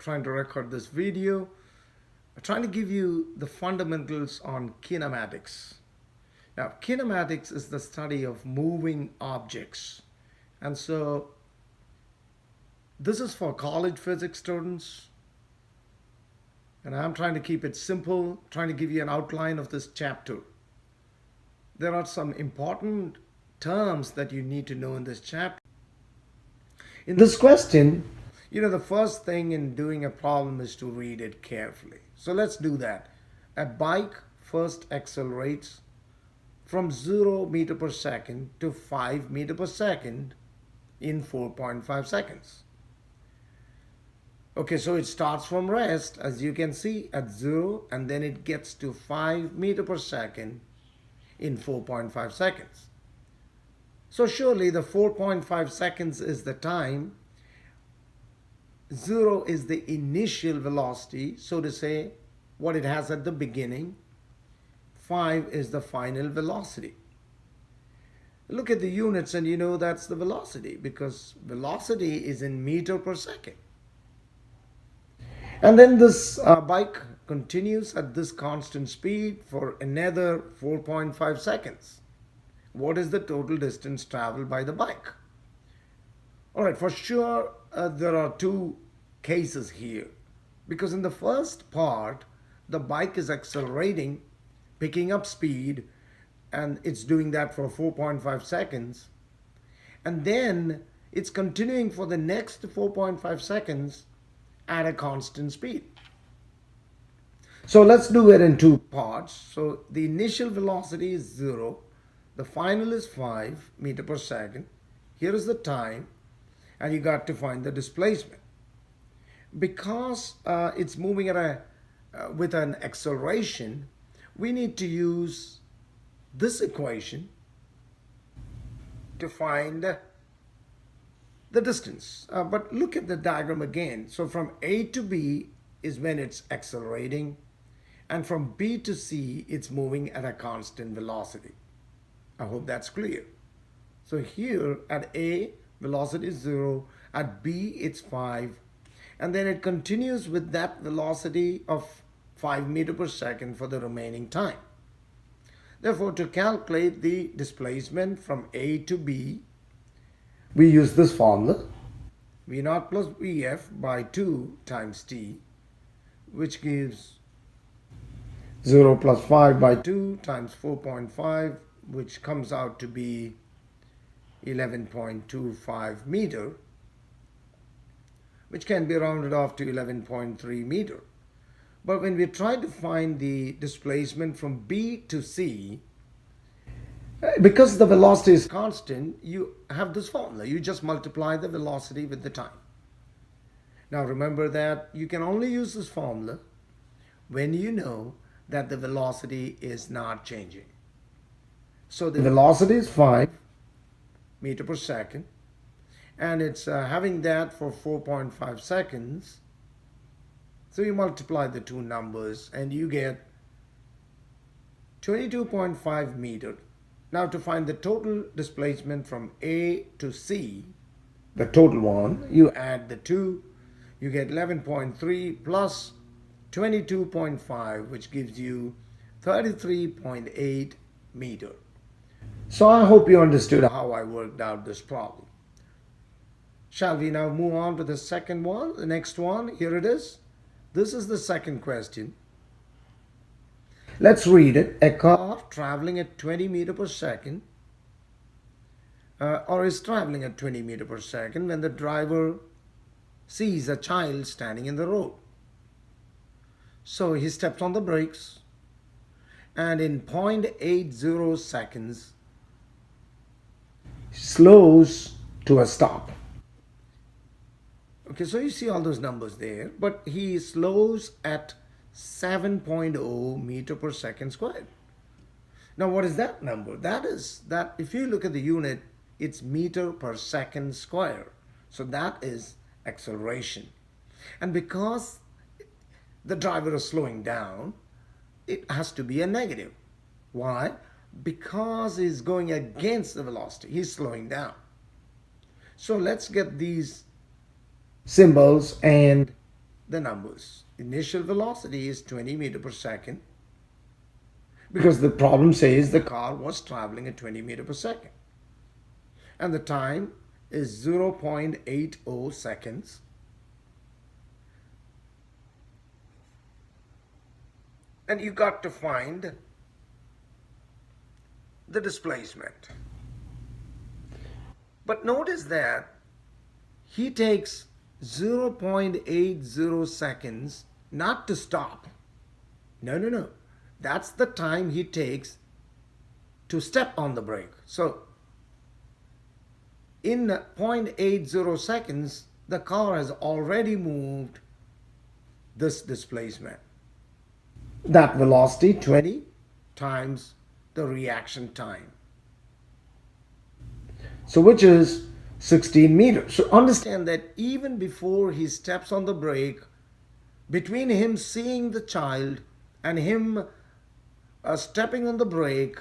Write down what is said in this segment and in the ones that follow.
trying to record this video. I'm trying to give you the fundamentals on kinematics. Now, kinematics is the study of moving objects. And so this is for college physics students. And I'm trying to keep it simple, trying to give you an outline of this chapter. There are some important terms that you need to know in this chapter. In this question, the first thing in doing a problem is to read it carefully. So let's do that. A bike first accelerates from 0 meter per second to 5 meter per second in 4.5 seconds. Okay, so it starts from rest, as you can see, at 0, and then it gets to 5 meter per second in 4.5 seconds. So surely the 4.5 seconds is the time. 0 is the initial velocity, so to say, what it has at the beginning. 5 is the final velocity. Look at the units and you know that's the velocity, because velocity is in meter per second. And then this bike continues at this constant speed for another 4.5 seconds. What is the total distance traveled by the bike? All right, for sure, there are two cases here. Because in the first part, the bike is accelerating, picking up speed, and it's doing that for 4.5 seconds. And then it's continuing for the next 4.5 seconds at a constant speed. So let's do it in two parts. So the initial velocity is 0. The final is 5 meter per second. Here is the time. And you got to find the displacement. Because it's moving at with an acceleration, we need to use this equation to find the distance. But look at the diagram again. So from A to B is when it's accelerating, and from B to C it's moving at a constant velocity. I hope that's clear. So here at A, velocity is 0, at B it's 5, and then it continues with that velocity of 5 meter per second for the remaining time. Therefore, to calculate the displacement from A to B, we use this formula, V0 plus Vf by 2 times t, which gives 0 plus 5 by 2 times 4.5, which comes out to be 11.25 meter, which can be rounded off to 11.3 meter. But when we try to find the displacement from B to C, because the velocity is constant, you have this formula. You just multiply the velocity with the time. Now remember that you can only use this formula when you know that the velocity is not changing. So the velocity is 5 meter per second, and it's having that for 4.5 seconds. So you multiply the two numbers and you get 22.5 meter. Now to find the total displacement from A to C, the total one, you add the two, you get 11.3 plus 22.5, which gives you 33.8 meter. So I hope you understood how I worked out this problem. Shall we now move on to the second one, the next one? Here it is. This is the second question. Let's read it. A car traveling at 20 meter per second or is traveling at 20 meter per second when the driver sees a child standing in the road. So he steps on the brakes and in 0.80 seconds slows to a stop. Okay, so you see all those numbers there, but he slows at 7.0 meter per second squared. Now what is that number? That is that if you look at the unit, it's meter per second square. So that is acceleration. And because the driver is slowing down, it has to be a negative. Why? Because he's going against the velocity. He's slowing down. So let's get these symbols and the numbers. Initial velocity is 20 meter per second because the problem says the car was traveling at 20 meter per second. And the time is 0.80 seconds. And you got to find the displacement. But notice that he takes 0.80 seconds not to stop. No. That's the time he takes to step on the brake. So in 0.80 seconds, the car has already moved this displacement. That velocity, 20 times the reaction time. So which is 16 meters. So understand that even before he steps on the brake, between him seeing the child and him stepping on the brake,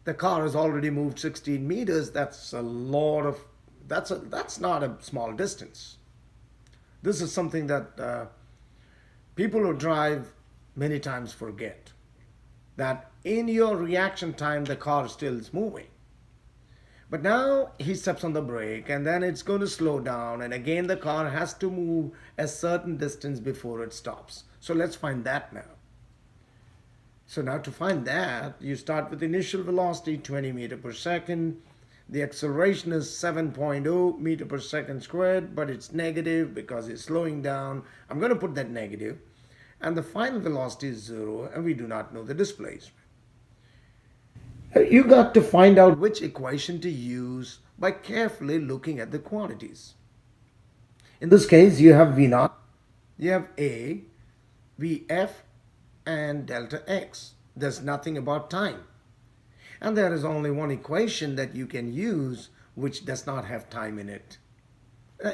the car has already moved 16 meters. That's a lot of, that's not a small distance. This is something that people who drive many times forget. That in your reaction time, the car still is moving. But now he steps on the brake and then it's going to slow down, and again the car has to move a certain distance before it stops. So let's find that now. So now to find that, you start with initial velocity 20 meter per second. The acceleration is 7.0 meter per second squared, but it's negative because it's slowing down. I'm going to put that negative. And the final velocity is 0, and we do not know the displacement. You got to find out which equation to use by carefully looking at the quantities. In this case, you have V naught, you have A, Vf, and delta x. There's nothing about time. And there is only one equation that you can use which does not have time in it.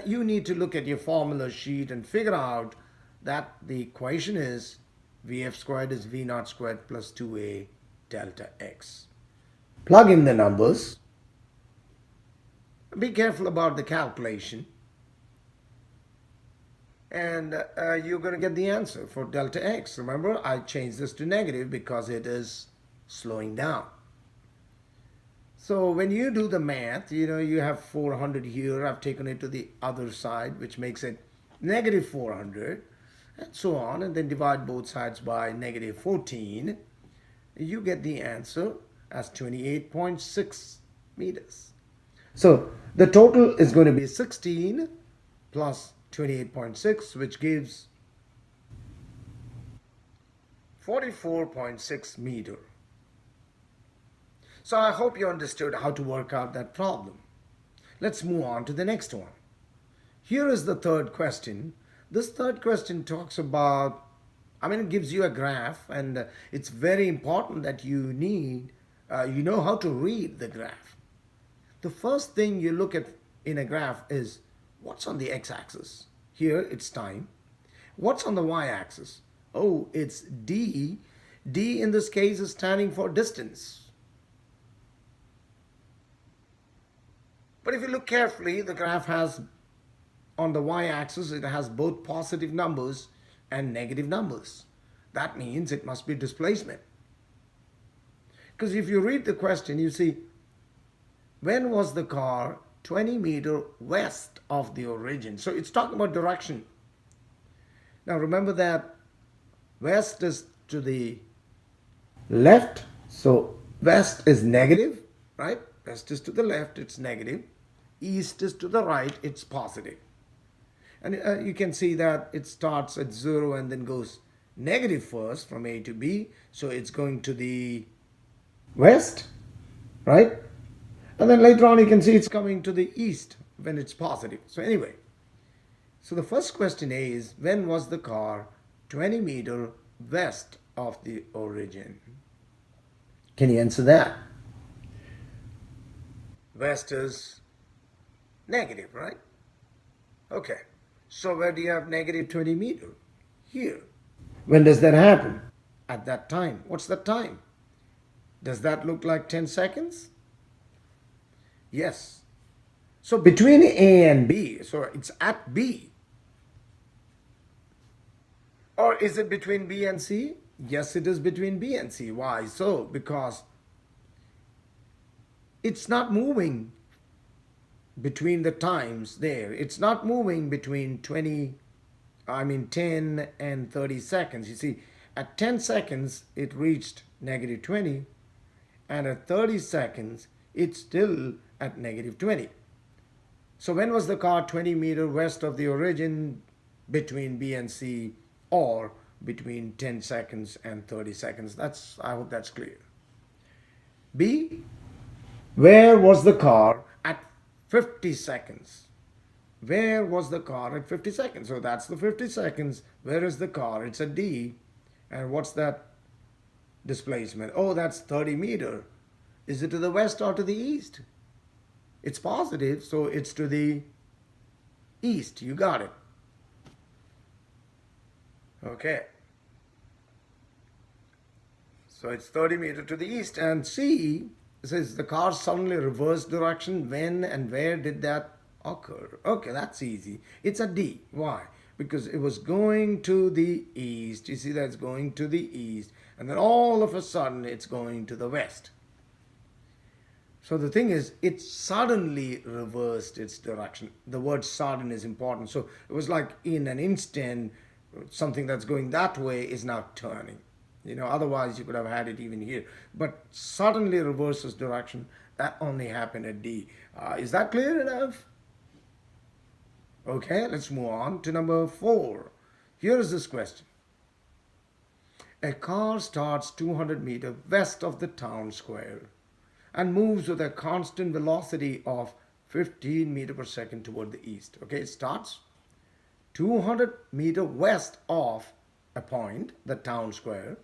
You need to look at your formula sheet and figure out that the equation is Vf squared is V naught squared plus 2A delta x. Plug in the numbers. Be careful about the calculation. And you're going to get the answer for delta x. Remember, I changed this to negative because it is slowing down. So when you do the math, you have 400 here. I've taken it to the other side, which makes it negative 400, and so on. And then divide both sides by negative 14. You get the answer as 28.6 meters. So the total is going to be 16 plus 28.6, which gives 44.6 meter. So I hope you understood how to work out that problem. Let's move on to the next one. Here is the third question. This third question talks about, it gives you a graph, and it's very important that you know how to read the graph. The first thing you look at in a graph is what's on the x-axis. Here it's time. What's on the y-axis? Oh, it's d. D in this case is standing for distance. But if you look carefully, the graph has, on the y-axis, it has both positive numbers and negative numbers. That means it must be displacement. Because if you read the question, you see, when was the car 20 meter west of the origin? So it's talking about direction. Now remember that west is to the left, so west is negative, right? West is to the left, it's negative. East is to the right, it's positive. And you can see that it starts at 0 and then goes negative first from A to B. So it's going to the west, right? And then later on you can see it's coming to the east when it's positive. So anyway, so the first question is, when was the car 20 meter west of the origin? Can you answer that? West is negative, right? Okay. So where do you have negative 20 meter? Here. When does that happen? At that time. What's the time? Does that look like 10 seconds? Yes. So between A and B, so it's at B. Or is it between B and C? Yes, it is between B and C. Why so? Because it's not moving between the times there. It's not moving between 10 and 30 seconds. You see, at 10 seconds, it reached negative 20, and at 30 seconds, it's still at negative 20. So when was the car 20 meter west of the origin between B and C, or between 10 seconds and 30 seconds? I hope that's clear. B, where was the car at 50 seconds? Where was the car at 50 seconds? So that's the 50 seconds. Where is the car? It's a D. And what's that displacement? Oh, that's 30 meter. Is it to the west or to the east? It's positive, so it's to the east. You got it. Okay. So it's 30 meter to the east. And C says the car suddenly reversed direction. When and where did that occur? Okay, that's easy. It's a D. Why? Because it was going to the east. You see that it's going to the east. And then all of a sudden it's going to the west. So the thing is, it suddenly reversed its direction. The word sudden is important. So it was like in an instant, something that's going that way is now turning. Otherwise you could have had it even here. But suddenly reverses direction, that only happened at D. Is that clear enough? Okay, let's move on to number 4. Here is this question. A car starts 200 meters west of the town square and moves with a constant velocity of 15 meters per second toward the east. Okay, it starts 200 meters west of a point, the town square.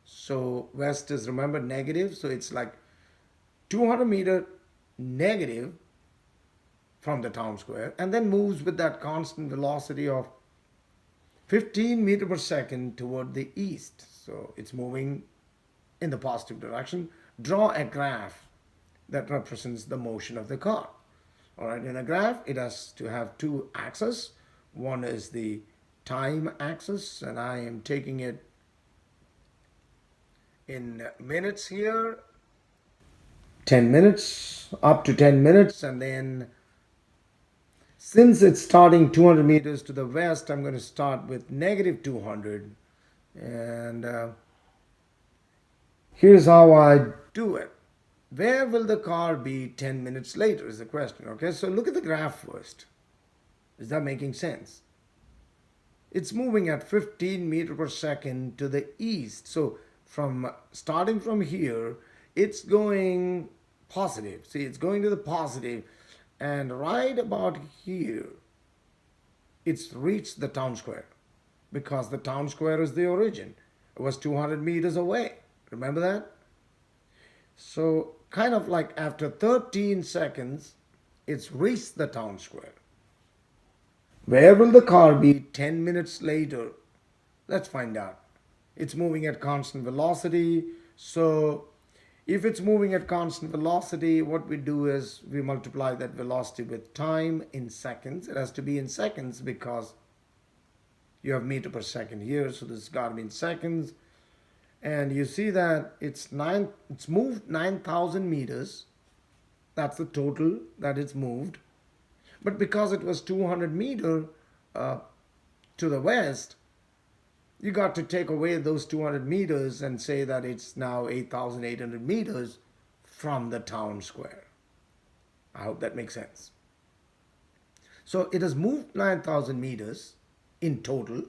So west is, remember, negative. So it's like 200 meters negative from the town square, and then moves with that constant velocity of 15 meters per second toward the east. So it's moving in the positive direction. Draw a graph that represents the motion of the car. All right, in a graph, it has to have two axes. One is the time axis, and I am taking it in minutes here. 10 minutes, up to 10 minutes, and then since it's starting 200 meters to the west, I'm going to start with negative 200. And here's how I do it. Where will the car be 10 minutes later is the question. Okay, so look at the graph first. Is that making sense? It's moving at 15 meters per second to the east. So starting from here, it's going positive. See, it's going to the positive. And right about here, it's reached the town square, because the town square is the origin. It was 200 meters away. Remember that? So kind of like after 13 seconds, it's reached the town square. Where will the car be 10 minutes later? Let's find out. It's moving at constant velocity. So if it's moving at constant velocity, what we do is we multiply that velocity with time in seconds. It has to be in seconds because you have meter per second here, so this has got to be in seconds. And you see that it's moved 9,000 meters. That's the total that it's moved. But because it was 200 meters to the west, you got to take away those 200 meters and say that it's now 8,800 meters from the town square. I hope that makes sense. So it has moved 9,000 meters in total,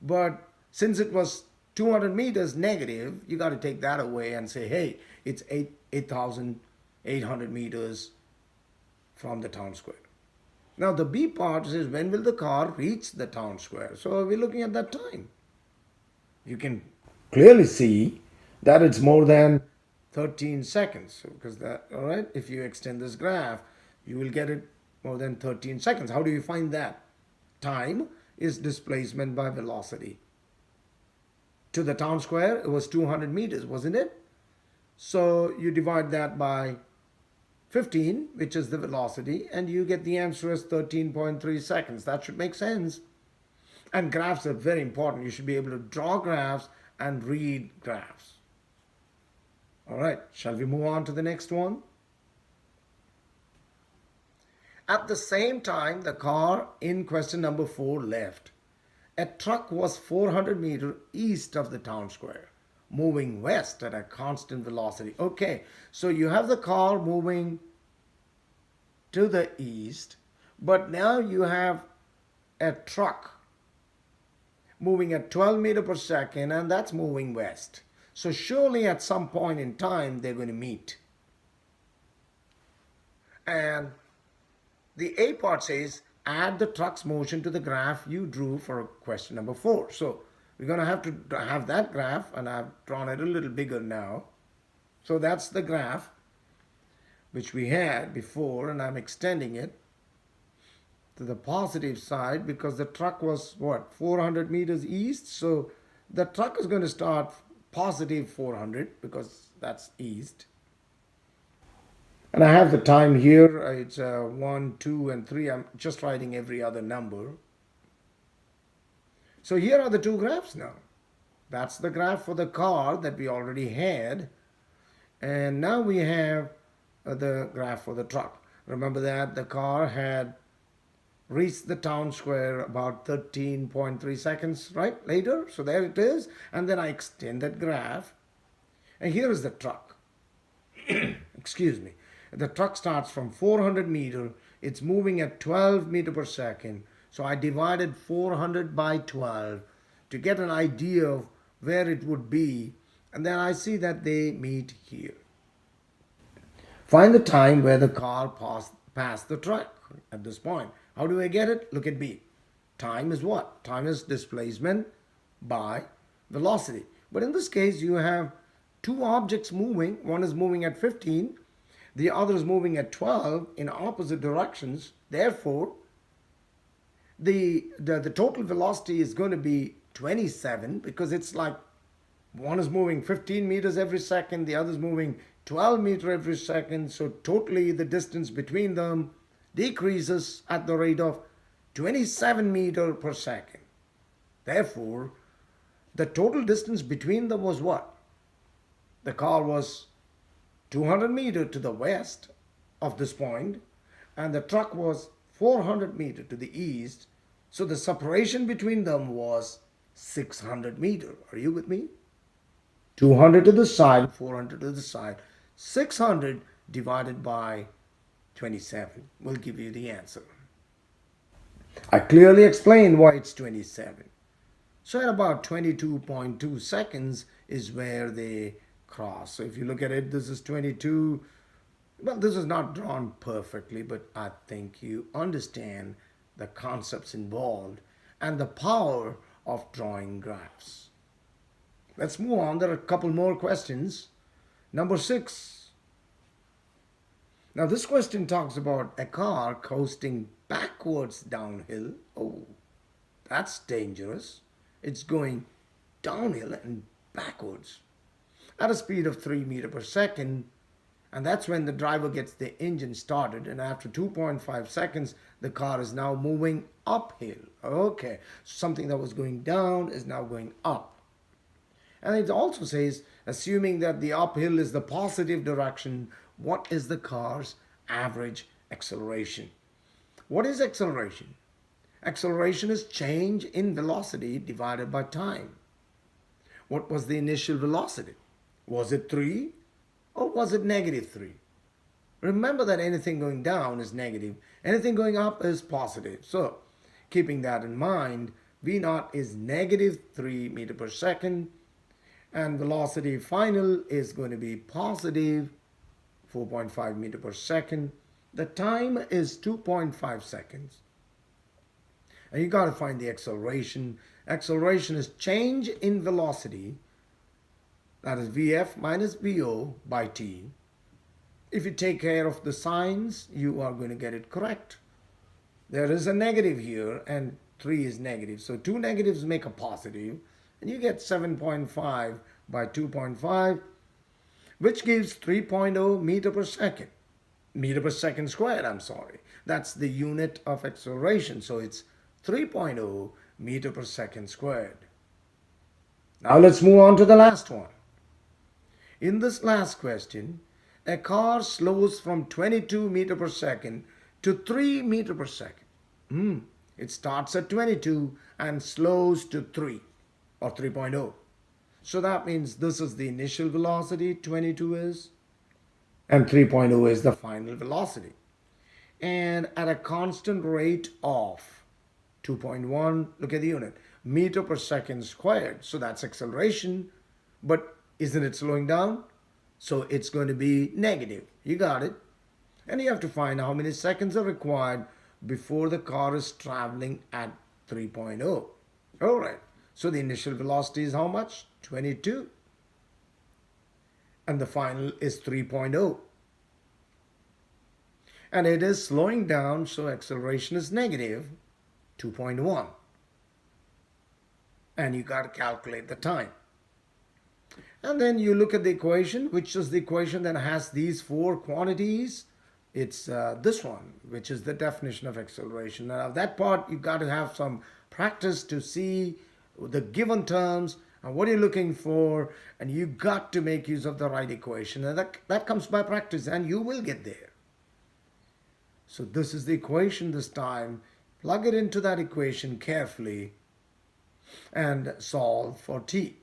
but since it was 200 meters negative, you got to take that away and say, hey, it's 8,800 meters from the town square. Now the B part says, when will the car reach the town square? So we're looking at that time. You can clearly see that it's more than 13 seconds. Because all right, if you extend this graph, you will get it more than 13 seconds. How do you find that? Time is displacement by velocity. To the town square, it was 200 meters, wasn't it? So you divide that by 15, which is the velocity, and you get the answer as 13.3 seconds. That should make sense. And graphs are very important. You should be able to draw graphs and read graphs. All right, shall we move on to the next one? At the same time, the car in question number 4 left. A truck was 400 meters east of the town square, moving west at a constant velocity. Okay, so you have the car moving to the east, but now you have a truck moving at 12 meters per second, and that's moving west. So surely at some point in time they're going to meet. And the A part says add the truck's motion to the graph you drew for question number 4. So we're going to have that graph, and I've drawn it a little bigger now. So that's the graph which we had before, and I'm extending it to the positive side because the truck was what, 400 meters east. So the truck is going to start positive 400 because that's east. And I have the time here. It's 1, 2, and 3. I'm just writing every other number. So here are the two graphs now. That's the graph for the car that we already had. And now we have the graph for the truck. Remember that the car had reached the town square about 13.3 seconds, right, later. So there it is. And then I extend that graph. And here is the truck. Excuse me. The truck starts from 400 meters. It's moving at 12 meters per second. So I divided 400 by 12 to get an idea of where it would be. And then I see that they meet here. Find the time where the car passed the truck at this point. How do I get it? Look at B. Time is what? Time is displacement by velocity. But in this case, you have two objects moving. One is moving at 15. The other is moving at 12 in opposite directions. Therefore, the total velocity is going to be 27 because it's like one is moving 15 meters every second, the other is moving 12 meters every second. So totally the distance between them decreases at the rate of 27 meters per second. Therefore, the total distance between them was what? The car was 200 meters to the west of this point, and the truck was 400 meters to the east. So the separation between them was 600 meters. Are you with me? 200 to the side, 400 to the side. 600 divided by 27 will give you the answer. I clearly explained why it's 27. So at about 22.2 seconds is where they cross. So if you look at it, this is 22. Well, this is not drawn perfectly, but I think you understand the concepts involved and the power of drawing graphs. Let's move on. There are a couple more questions. Number 6. Now this question talks about a car coasting backwards downhill. Oh, that's dangerous. It's going downhill and backwards at a speed of 3 meters per second. And that's when the driver gets the engine started. And after 2.5 seconds, the car is now moving uphill. Okay, something that was going down is now going up. And it also says, assuming that the uphill is the positive direction, what is the car's average acceleration? What is acceleration? Acceleration is change in velocity divided by time. What was the initial velocity? Was it 3 or was it negative 3? Remember that anything going down is negative. Anything going up is positive. So keeping that in mind, V naught is negative 3 meters per second. And velocity final is going to be positive 4.5 meters per second. The time is 2.5 seconds. And you got to find the acceleration. Acceleration is change in velocity. That is Vf minus Vo by t. If you take care of the signs, you are going to get it correct. There is a negative here and 3 is negative. So two negatives make a positive. And you get 7.5 by 2.5, which gives 3.0 meter per second. Meter per second squared, I'm sorry. That's the unit of acceleration. So it's 3.0 meter per second squared. Now let's move on to the last one. In this last question, a car slows from 22 meter per second to 3 meter per second. It starts at 22 and slows to 3 or 3.0. So that means this is the initial velocity, 22 is, and 3.0 is the final velocity. And at a constant rate of 2.1, look at the unit, meter per second squared. So that's acceleration, but isn't it slowing down? So it's going to be negative. You got it. And you have to find how many seconds are required before the car is traveling at 3.0. All right. So the initial velocity is how much? 22. And the final is 3.0. And it is slowing down, so acceleration is negative 2.1. And you got to calculate the time. And then you look at the equation, which is the equation that has these four quantities. It's this one, which is the definition of acceleration. Now that part, you got to have some practice to see the given terms and what you're looking for, and you got to make use of the right equation. And that comes by practice, and you will get there. So this is the equation this time. Plug it into that equation carefully and solve for t.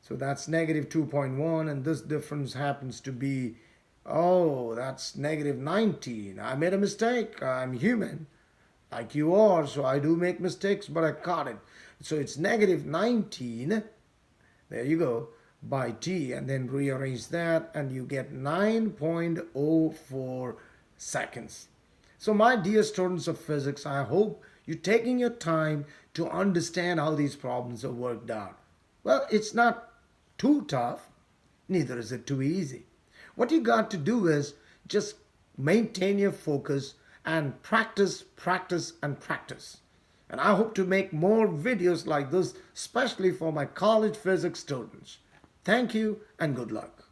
So that's negative 2.1, and this difference happens to be, oh, that's negative 19. I made a mistake. I'm human, like you are, so I do make mistakes, but I caught it. So it's negative 19, there you go, by t, and then rearrange that, and you get 9.04 seconds. So my dear students of physics, I hope you're taking your time to understand how these problems are worked out. Well, it's not too tough, neither is it too easy. What you got to do is just maintain your focus and practice, practice, and practice. And I hope to make more videos like this, especially for my college physics students. Thank you and good luck.